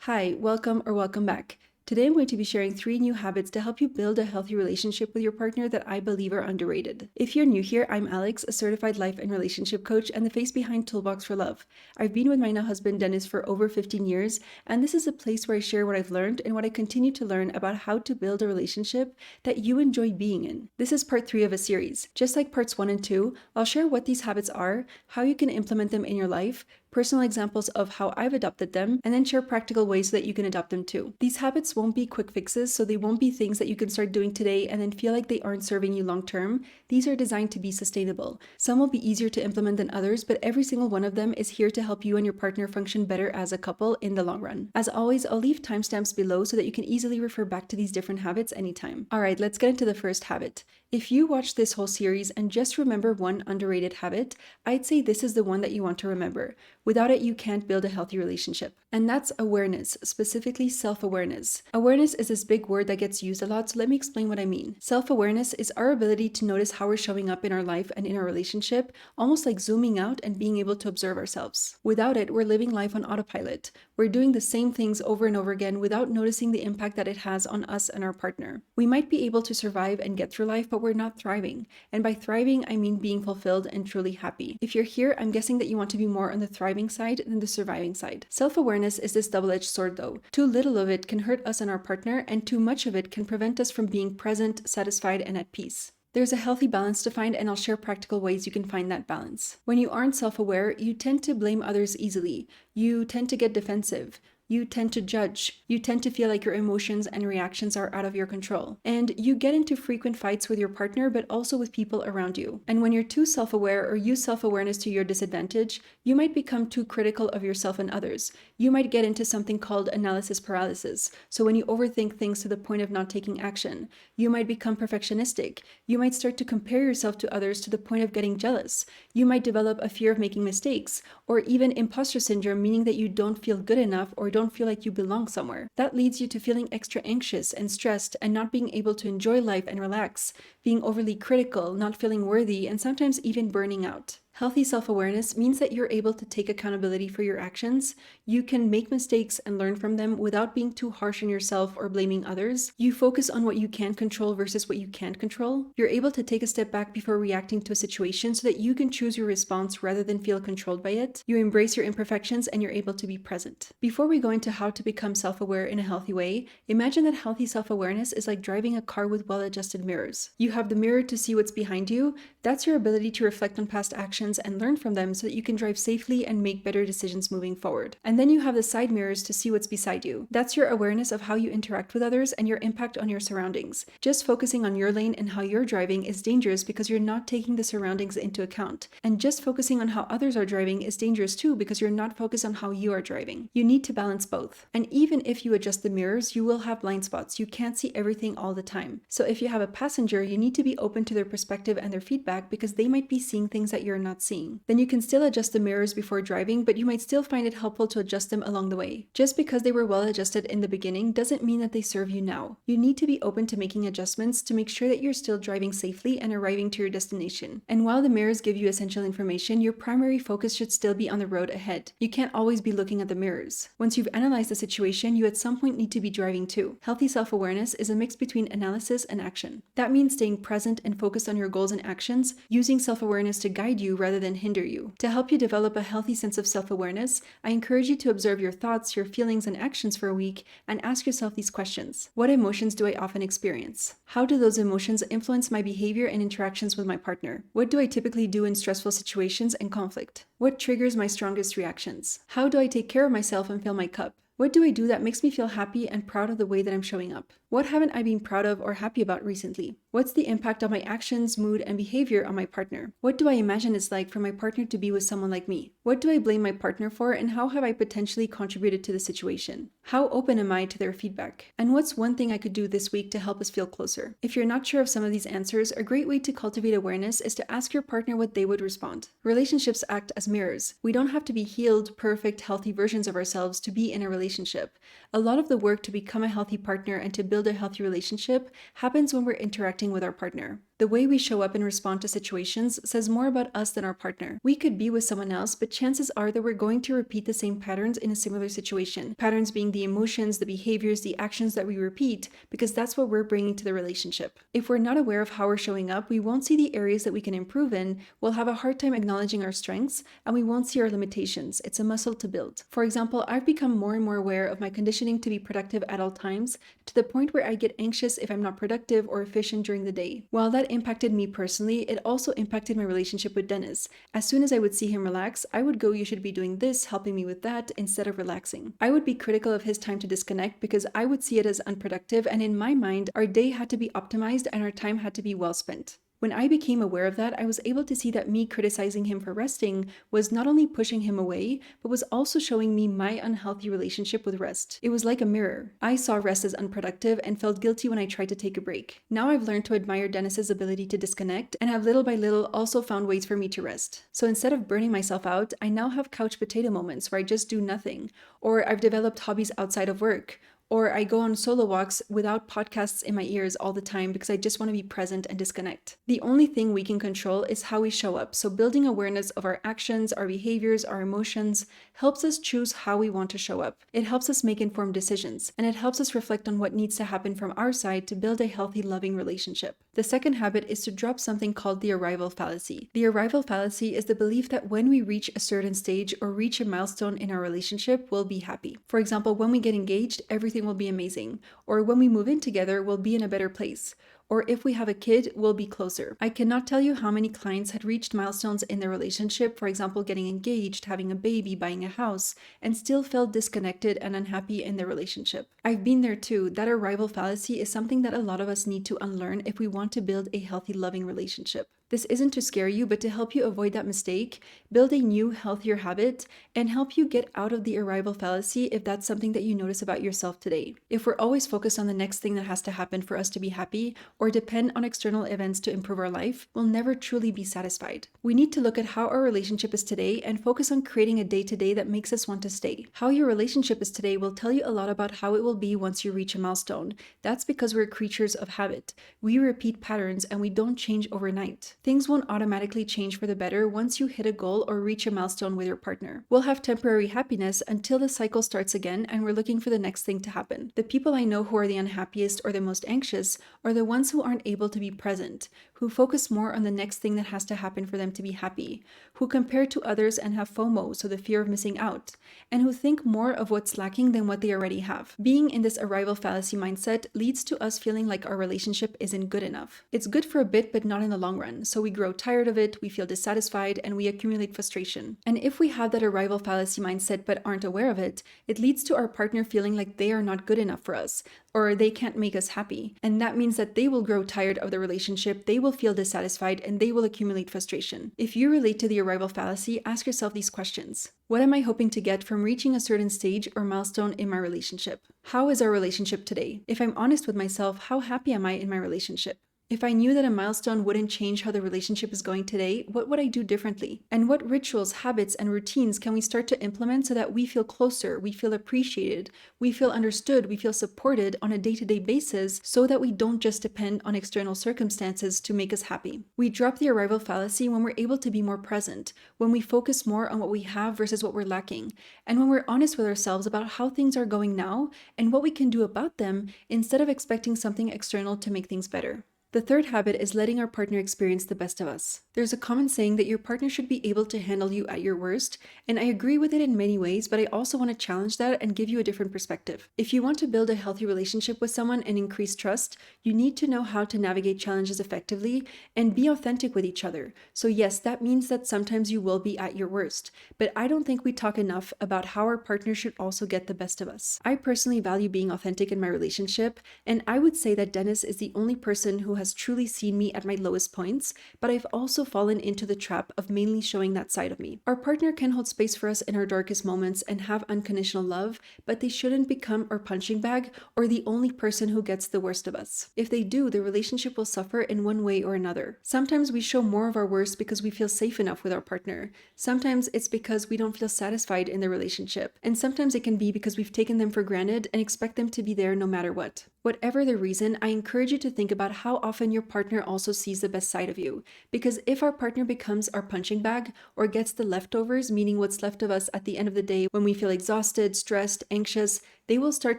Hi, welcome or welcome back. Today I'm going to be sharing 3 new habits to help you build a healthy relationship with your partner that I believe are underrated. If you're new here, I'm Alex, a certified life and relationship coach and the face behind Toolbox for Love. I've been with my now husband Dennis for over 15 years, and this is a place where I share what I've learned and what I continue to learn about how to build a relationship that you enjoy being in. This is part 3 of a series. Just like parts 1 and 2, I'll share what these habits are, how you can implement them in your life, personal examples of how I've adopted them, and then share practical ways so that you can adopt them too. These habits won't be quick fixes, so they won't be things that you can start doing today and then feel like they aren't serving you long term. These are designed to be sustainable. Some will be easier to implement than others, but every single one of them is here to help you and your partner function better as a couple in the long run. As always, I'll leave timestamps below so that you can easily refer back to these different habits anytime. Alright, let's get into the first habit. If you watch this whole series and just remember one underrated habit, I'd say this is the one that you want to remember. Without it, you can't build a healthy relationship. And that's awareness, specifically self-awareness. Awareness is this big word that gets used a lot, so let me explain what I mean. Self-awareness is our ability to notice how we're showing up in our life and in our relationship, almost like zooming out and being able to observe ourselves. Without it, we're living life on autopilot. We're doing the same things over and over again without noticing the impact that it has on us and our partner. We might be able to survive and get through life, but we're not thriving. And by thriving, I mean being fulfilled and truly happy. If you're here, I'm guessing that you want to be more on the thriving side than the surviving side. Self-awareness is this double-edged sword though. Too little of it can hurt us and our partner, and too much of it can prevent us from being present, satisfied, and at peace. There's a healthy balance to find, and I'll share practical ways you can find that balance. When you aren't self-aware, you tend to blame others easily. You tend to get defensive. You tend to judge. You tend to feel like your emotions and reactions are out of your control. And you get into frequent fights with your partner, but also with people around you. And when you're too self-aware or use self-awareness to your disadvantage, you might become too critical of yourself and others. You might get into something called analysis paralysis. So when you overthink things to the point of not taking action, you might become perfectionistic. You might start to compare yourself to others to the point of getting jealous. You might develop a fear of making mistakes, or even imposter syndrome, meaning that you don't feel good enough or don't feel like you belong somewhere. That leads you to feeling extra anxious and stressed and not being able to enjoy life and relax, being overly critical, not feeling worthy, and sometimes even burning out. Healthy self-awareness means that you're able to take accountability for your actions. You can make mistakes and learn from them without being too harsh on yourself or blaming others. You focus on what you can control versus what you can't control. You're able to take a step back before reacting to a situation so that you can choose your response rather than feel controlled by it. You embrace your imperfections and you're able to be present. Before we go into how to become self-aware in a healthy way, imagine that healthy self-awareness is like driving a car with well-adjusted mirrors. You have the mirror to see what's behind you. That's your ability to reflect on past actions and learn from them so that you can drive safely and make better decisions moving forward. And then you have the side mirrors to see what's beside you. That's your awareness of how you interact with others and your impact on your surroundings. Just focusing on your lane and how you're driving is dangerous because you're not taking the surroundings into account. And just focusing on how others are driving is dangerous too because you're not focused on how you are driving. You need to balance both. And even if you adjust the mirrors, you will have blind spots. You can't see everything all the time. So if you have a passenger, you need to be open to their perspective and their feedback because they might be seeing things that you're not seeing. Then you can still adjust the mirrors before driving, but you might still find it helpful to adjust them along the way. Just because they were well adjusted in the beginning doesn't mean that they serve you now. You need to be open to making adjustments to make sure that you're still driving safely and arriving to your destination. And while the mirrors give you essential information, your primary focus should still be on the road ahead. You can't always be looking at the mirrors. Once you've analyzed the situation, you at some point need to be driving too. Healthy self-awareness is a mix between analysis and action. That means staying present and focused on your goals and actions, using self-awareness to guide you rather than hinder you. To help you develop a healthy sense of self-awareness, I encourage you to observe your thoughts, your feelings, and actions for a week and ask yourself these questions. What emotions do I often experience? How do those emotions influence my behavior and interactions with my partner? What do I typically do in stressful situations and conflict? What triggers my strongest reactions? How do I take care of myself and fill my cup? What do I do that makes me feel happy and proud of the way that I'm showing up? What haven't I been proud of or happy about recently? What's the impact of my actions, mood, and behavior on my partner? What do I imagine it's like for my partner to be with someone like me? What do I blame my partner for, and how have I potentially contributed to the situation? How open am I to their feedback? And what's one thing I could do this week to help us feel closer? If you're not sure of some of these answers, a great way to cultivate awareness is to ask your partner what they would respond. Relationships act as mirrors. We don't have to be healed, perfect, healthy versions of ourselves to be in a relationship relationship. A lot of the work to become a healthy partner and to build a healthy relationship happens when we're interacting with our partner. The way we show up and respond to situations says more about us than our partner. We could be with someone else, but chances are that we're going to repeat the same patterns in a similar situation. Patterns being the emotions, the behaviors, the actions that we repeat, because that's what we're bringing to the relationship. If we're not aware of how we're showing up, we won't see the areas that we can improve in, we'll have a hard time acknowledging our strengths, and we won't see our limitations. It's a muscle to build. For example, I've become more and more aware of my conditioning to be productive at all times, to the point where I get anxious if I'm not productive or efficient during the day. While that impacted me personally, it also impacted my relationship with Dennis. As soon as I would see him relax, I would go, "You should be doing this, helping me with that," instead of relaxing. I would be critical of his time to disconnect because I would see it as unproductive, and in my mind, our day had to be optimized and our time had to be well spent. When I became aware of that, I was able to see that me criticizing him for resting was not only pushing him away, but was also showing me my unhealthy relationship with rest. It was like a mirror. I saw rest as unproductive and felt guilty when I tried to take a break. Now I've learned to admire Dennis's ability to disconnect and have little by little also found ways for me to rest. So instead of burning myself out, I now have couch potato moments where I just do nothing, or I've developed hobbies outside of work, or I go on solo walks without podcasts in my ears all the time because I just want to be present and disconnect. The only thing we can control is how we show up, so building awareness of our actions, our behaviors, our emotions helps us choose how we want to show up. It helps us make informed decisions, and it helps us reflect on what needs to happen from our side to build a healthy, loving relationship. The second habit is to drop something called the arrival fallacy. The arrival fallacy is the belief that when we reach a certain stage or reach a milestone in our relationship, we'll be happy. For example, when we get engaged, everything will be amazing, or when we move in together, we'll be in a better place, or if we have a kid, we'll be closer. I cannot tell you how many clients had reached milestones in their relationship, for example, getting engaged, having a baby, buying a house, and still felt disconnected and unhappy in their relationship. I've been there too. That arrival fallacy is something that a lot of us need to unlearn if we want to build a healthy, loving relationship. This isn't to scare you, but to help you avoid that mistake, build a new, healthier habit, and help you get out of the arrival fallacy if that's something that you notice about yourself today. If we're always focused on the next thing that has to happen for us to be happy, or depend on external events to improve our life, we'll never truly be satisfied. We need to look at how our relationship is today and focus on creating a day-to-day that makes us want to stay. How your relationship is today will tell you a lot about how it will be once you reach a milestone. That's because we're creatures of habit. We repeat patterns and we don't change overnight. Things won't automatically change for the better once you hit a goal or reach a milestone with your partner. We'll have temporary happiness until the cycle starts again and we're looking for the next thing to happen. The people I know who are the unhappiest or the most anxious are the ones who aren't able to be present, who focus more on the next thing that has to happen for them to be happy, who compare to others and have FOMO, so the fear of missing out, and who think more of what's lacking than what they already have. Being in this arrival fallacy mindset leads to us feeling like our relationship isn't good enough. It's good for a bit, but not in the long run, so we grow tired of it, we feel dissatisfied, and we accumulate frustration. And if we have that arrival fallacy mindset but aren't aware of it, it leads to our partner feeling like they are not good enough for us, or they can't make us happy. And that means that they will grow tired of the relationship, they will feel dissatisfied, and they will accumulate frustration. If you relate to the arrival fallacy, ask yourself these questions. What am I hoping to get from reaching a certain stage or milestone in my relationship? How is our relationship today? If I'm honest with myself, how happy am I in my relationship? If I knew that a milestone wouldn't change how the relationship is going today, what would I do differently? And what rituals, habits, and routines can we start to implement so that we feel closer, we feel appreciated, we feel understood, we feel supported on a day-to-day basis so that we don't just depend on external circumstances to make us happy? We drop the arrival fallacy when we're able to be more present, when we focus more on what we have versus what we're lacking, and when we're honest with ourselves about how things are going now and what we can do about them instead of expecting something external to make things better. The third habit is letting our partner experience the best of us. There's a common saying that your partner should be able to handle you at your worst, and I agree with it in many ways, but I also want to challenge that and give you a different perspective. If you want to build a healthy relationship with someone and increase trust, you need to know how to navigate challenges effectively and be authentic with each other. So yes, that means that sometimes you will be at your worst, but I don't think we talk enough about how our partner should also get the best of us. I personally value being authentic in my relationship, and I would say that Dennis is the only person who has truly seen me at my lowest points, but I've also fallen into the trap of mainly showing that side of me. Our partner can hold space for us in our darkest moments and have unconditional love, but they shouldn't become our punching bag or the only person who gets the worst of us. If they do, the relationship will suffer in one way or another. Sometimes we show more of our worst because we feel safe enough with our partner. Sometimes it's because we don't feel satisfied in the relationship. And sometimes it can be because we've taken them for granted and expect them to be there no matter what. Whatever the reason, I encourage you to think about how often your partner also sees the best side of you. Because if our partner becomes our punching bag or gets the leftovers, meaning what's left of us at the end of the day when we feel exhausted, stressed, anxious, they will start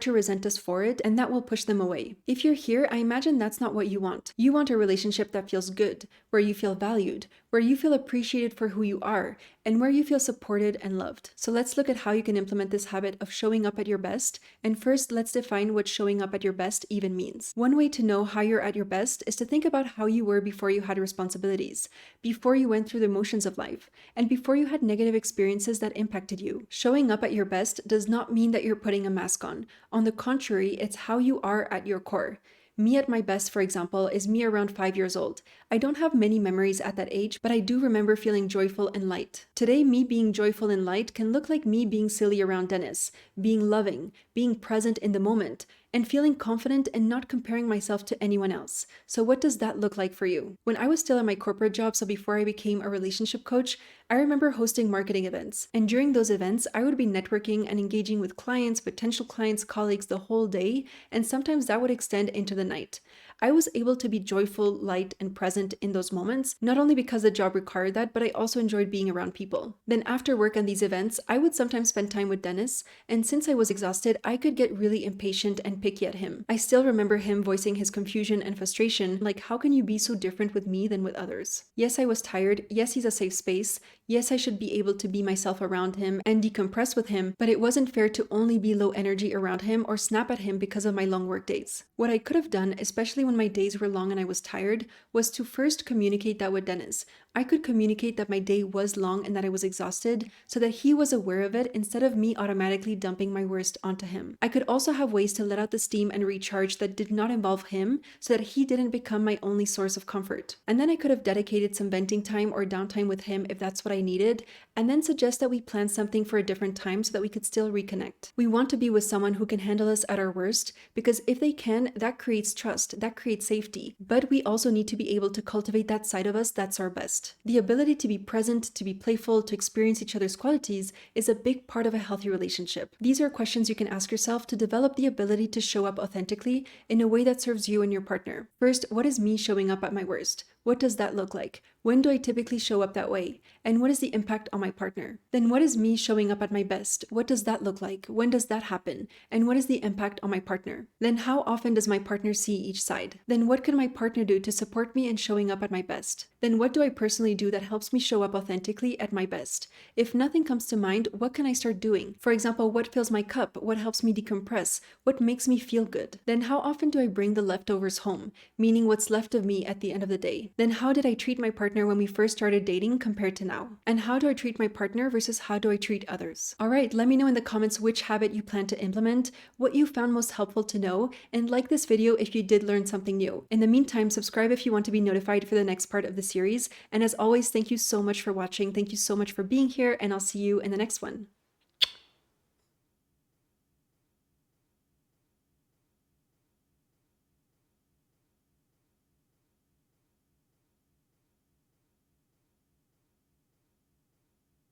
to resent us for it, and that will push them away. If you're here, I imagine that's not what you want. You want a relationship that feels good, where you feel valued, where you feel appreciated for who you are, and where you feel supported and loved. So let's look at how you can implement this habit of showing up at your best. And first, let's define what showing up at your best even means. One way to know how you're at your best is to think about how you were before you had responsibilities, before you went through the motions of life, and before you had negative experiences that impacted you. Showing up at your best does not mean that you're putting a mask on. On the contrary, it's how you are at your core. Me at my best, for example, is me around 5 years old. I don't have many memories at that age, but I do remember feeling joyful and light. Today, me being joyful and light can look like me being silly around Dennis, being loving, being present in the moment, and feeling confident and not comparing myself to anyone else. So what does that look like for you? When I was still at my corporate job, so before I became a relationship coach, I remember hosting marketing events. And during those events, I would be networking and engaging with clients, potential clients, colleagues the whole day, and sometimes that would extend into the night. I was able to be joyful, light, and present in those moments, not only because the job required that, but I also enjoyed being around people. Then after work and these events, I would sometimes spend time with Dennis, and since I was exhausted, I could get really impatient and picky at him. I still remember him voicing his confusion and frustration, like, how can you be so different with me than with others? Yes, I was tired. Yes, he's a safe space. Yes, I should be able to be myself around him and decompress with him, but it wasn't fair to only be low energy around him or snap at him because of my long work days. What I could have done, especially when my days were long and I was tired, was to first communicate that with Dennis. I could communicate that my day was long and that I was exhausted so that he was aware of it instead of me automatically dumping my worst onto him. I could also have ways to let out the steam and recharge that did not involve him so that he didn't become my only source of comfort. And then I could have dedicated some venting time or downtime with him if that's what I needed, and then suggest that we plan something for a different time so that we could still reconnect. We want to be with someone who can handle us at our worst, because if they can, that creates trust, that creates safety. But we also need to be able to cultivate that side of us that's our best. The ability to be present, to be playful, to experience each other's qualities is a big part of a healthy relationship. These are questions you can ask yourself to develop the ability to show up authentically in a way that serves you and your partner. First, what is me showing up at my worst? What does that look like? When do I typically show up that way? And what is the impact on my partner? Then what is me showing up at my best? What does that look like? When does that happen? And what is the impact on my partner? Then how often does my partner see each side? Then what can my partner do to support me in showing up at my best? Then what do I personally do that helps me show up authentically at my best? If nothing comes to mind, what can I start doing? For example, what fills my cup? What helps me decompress? What makes me feel good? Then how often do I bring the leftovers home? Meaning what's left of me at the end of the day? Then how did I treat my partner when we first started dating compared to now? And how do I treat my partner versus how do I treat others? All right, let me know in the comments which habit you plan to implement, what you found most helpful to know, and like this video if you did learn something new. In the meantime, subscribe if you want to be notified for the next part of the series. And as always, thank you so much for watching. Thank you so much for being here, and I'll see you in the next one.